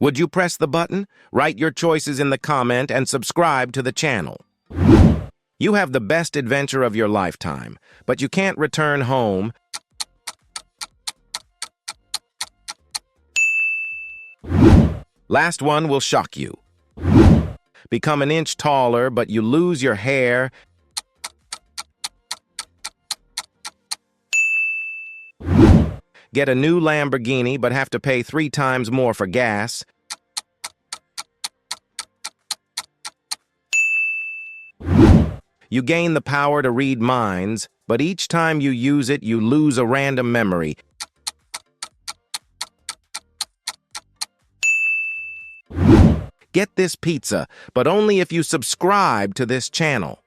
Would you press the button? Write your choices in the comment and subscribe to the channel. You have the best adventure of your lifetime, but you can't return home. Last one will shock you. Become an inch taller, but you lose your hair. Get a new Lamborghini, but have to pay 3 times more for gas. You gain the power to read minds, but each time you use it, you lose a random memory. Get this pizza, but only if you subscribe to this channel.